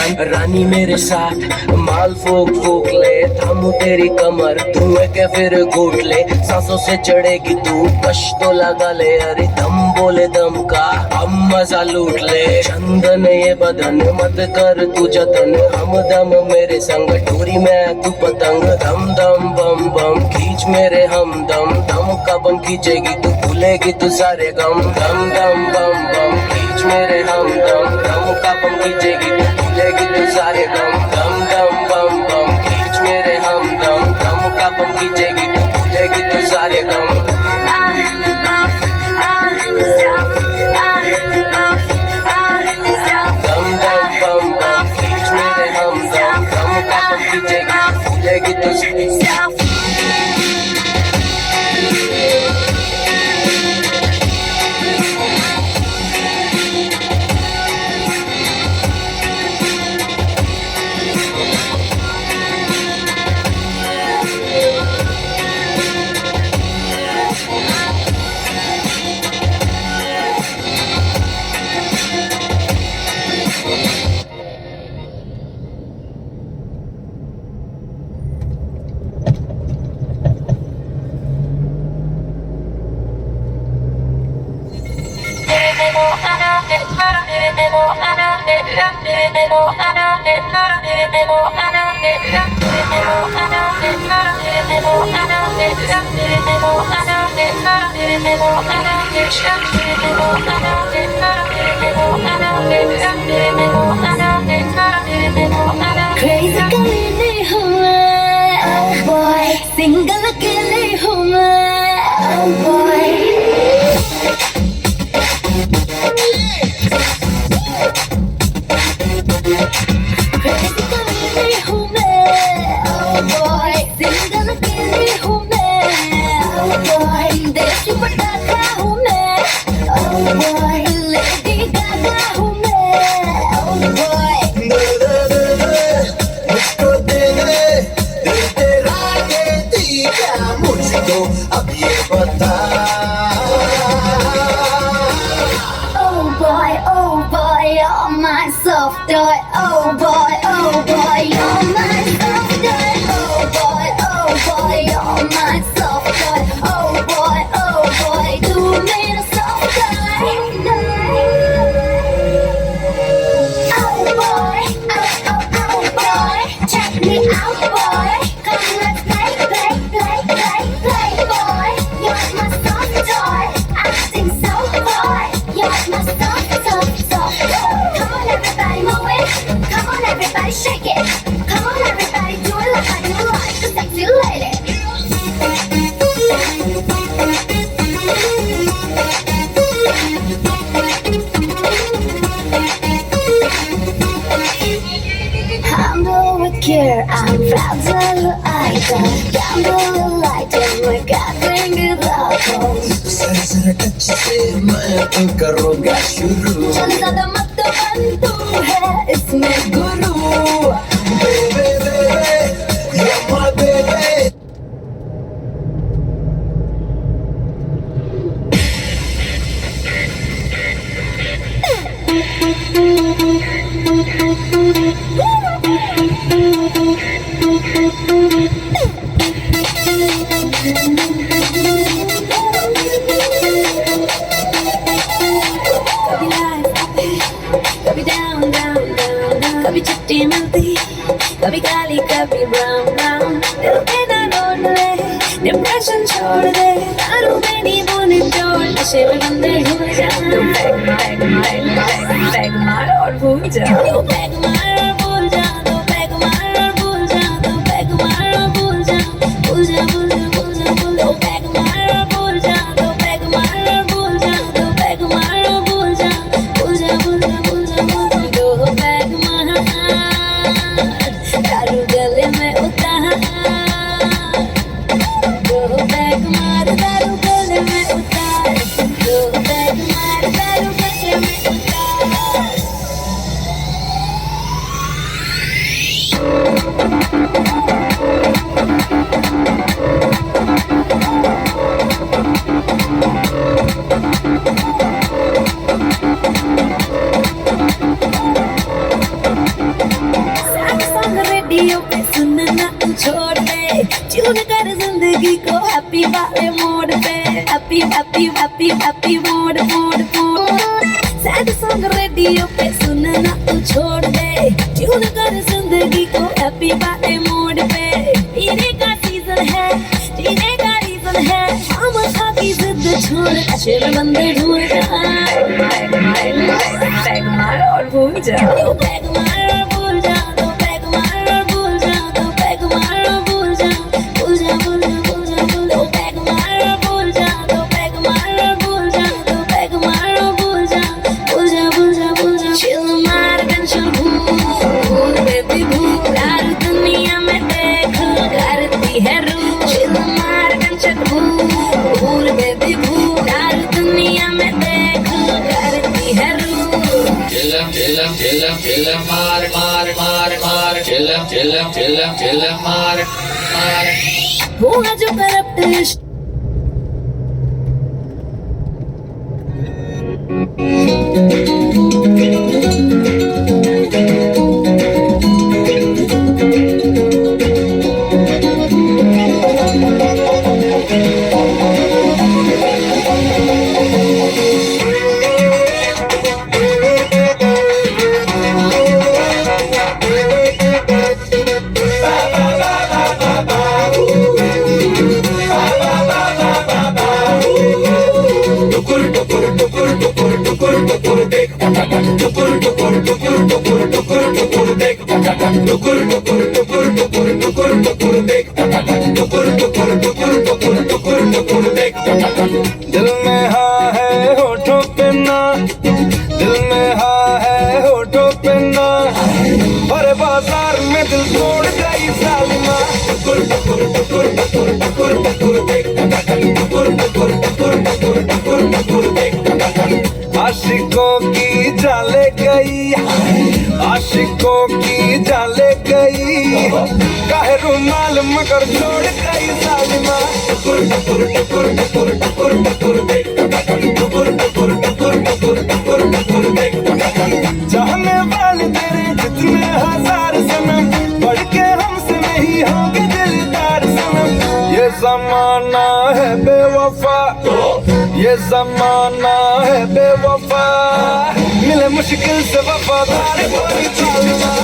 रानी मेरे साथ माल फोक फोक ले, थामू तेरी कमर धुएं के फिर घूट ले, सांसों से चढ़ेगी तू कश तो लगा ले, अरे दम बोले दम का हम मजा लूट ले, चंदन ये बदन मत कर तू जतन, हम दम मेरे संग डोरी में तू पतंग, दम दम बम बम खींच मेरे हम दम, दम का बम खींचेगी तू भूलेगी तू सारे गम, दम दम बम बम खींच मेरे हम दम, दम का बम खींचेगी तू भूलेगी तू सारे गम, दम दम बम बम खींच मेरे हम दम, दम का बम खींचेगी तू भूलेगी तू सारे गम। Crazy girl hूँ मैं, oh boy, single अकेले हूँ मैं, oh boy. Crazy girl हूँ मैं, oh boy, single अकेले हूँ मैं, oh boy. देसी पटाखा हूँ मैं, oh boy, lady गागा हूँ मैं, oh boy. अब ये बता Oh boy, you're my soft toy. Oh boy, you're my soft toy. Oh boy, you're my soft toy. Oh boy, do me a soft toy. Oh boy, check me out, boy. Come let's play, boy. You're my soft toy, acting so boy. You're my soft toy. Come on everybody move it. Come on everybody shake it. Come on everybody do it like I do like a sexy lady. Handle with care, I'm fragile, I got candle light and my God finger alcohol. जरा touch से मैं तो करूँगा शुरू, चल ज़्यादा मत बन तू है इसमें गुरु. baby, you're my baby. कभी down, कभी चिट्टी मिलती, कभी काली कभी brown. दिल पे ना डोल ले, depression छोड़ दे, दारू में नींबू निचोड़, नशे में बंदे भूल जा. तुम पैग मार और भूल जा. तू पैग मार और भूल जा. तू पैग मार और भूल जा. तू पैग मार और भूल जा. भूल जा. तू पैग मार और भूल जा. तू पैग मार और भूल जा. तू पैग मार और भूल जा. भूल जा. दो पैग मार, दारू गले में उतार. दो पैग मार, दारू गले में उतार. दो पैग मार, दारू गले में उतार. ट्यून कर जिंदगी को हैप्पी वाले मोड पे, happy happy happy happy mode mode mode. Sad song radio पे सुनना तू छोड़ दे, ट्यून कर जिंदगी को हैप्पी वाले मोड पे। पीने का सीजन है, जीने का रीजन है, हम की जिद छोड़ अच्छे बंदे ढूंढ जा। बैग मार और भूल जा, बैग मार और भूल जा, दो बैग मार और भूल जा, दो बैग मार और भूल जा, भूल जा भूल जा भूल जा भूल। दो बैग मार और भूल जा, दो बैग मार और भूल जा, दो बैग मार और भूल जा, भूल जा भूल जा भूल जा। चिल मार टेंशन भूल बेबी भूल, यार दुनिया में देख करती है रूल। चिल मार टेंशन भूल बेबी भूल, यार दुनिया में देख करती है रूल। Chill mar वो है जो करप्ट दिल में हाँ है होठों पे ना, दिल में हाँ है होठों पे ना, बड़े बाजार में दिल तोड़ गई सालिमा। आशिकों की जाले गई, आशिकों की जाले गई, काहे रुमाल मगर छोड़ गई सालिमा। चाहने वाले तेरे जितने हजार सनम, बढ़ के हमसे नहीं होंगे दिलदार सनम। ये जमाना है बेवफा, ये जमाना है बेवफा, मिले मुश्किल से वफादार कोई सालिमा।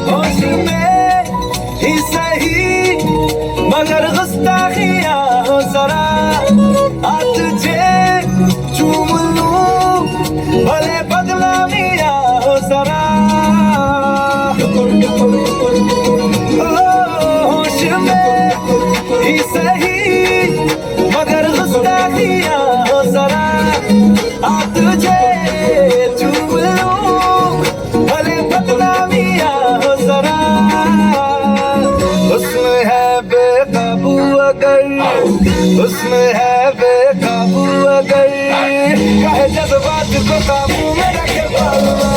होश में ही सही मगर गुस्ताखियां हो जरा, आ तुझे चूम लूं भले बदनामियां हो जरा। होश में ही सही मगर गुस्ताखियां हो जरा, आ तुझे चूम लूं भले बदनामियां हो जरा। हुस्न है बेकाबू अगर, हुस्न है बेकाबू अगर, काहे जज्बात को काबू में रखे बालवा।